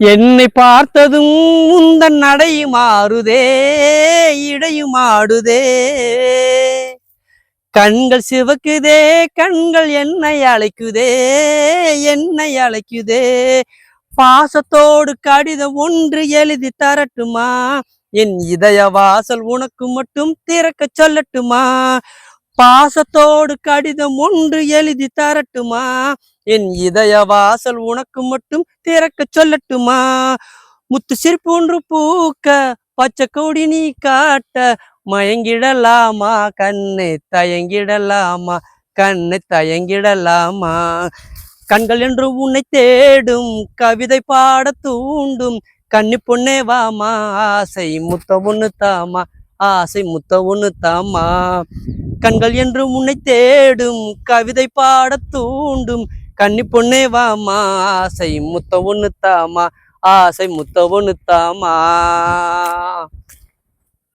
என்னை பார்த்ததும் உந்தன் நடை மாறுதே, இடையும் ஆடுதே. கண்கள் சிவக்குதே, கண்கள் என்னை அழைக்குதே, என்னை அழைக்குதே. பாசத்தோடு கடிதம் ஒன்று எழுதி தரட்டுமா? என் இதய வாசல் உனக்கு மட்டும் திறக்க சொல்லட்டுமா? பாசத்தோடு கடிதம் ஒன்று எழுதி தரட்டுமா? என் இதய வாசல் உனக்கு மட்டும் திறக்க சொல்லட்டுமா? முத்து சிரிப்பு ஒன்று பூக்க, பச்சை கொடி நீ காட்ட, மயங்கிடலாமா கண்ணை தயங்கிடலாமா, கண்ணை தயங்கிடலாமா? கண்கள் என்று உன்னை தேடும், கவிதை பாட தூண்டும், கன்னி பொண்ணே வாமா, ஆசை முத்த ஒண்ணு தாமா, ஆசை முத்த ஒண்ணு தாமா. கண்கள் என்று உன்னை தேடும், கவிதை பாட தூண்டும், கன்னி பொண்ணே வாமா, ஆசை முத்த ஒண்ணு தாமா, ஆசை முத்த ஒண்ணு தாமா.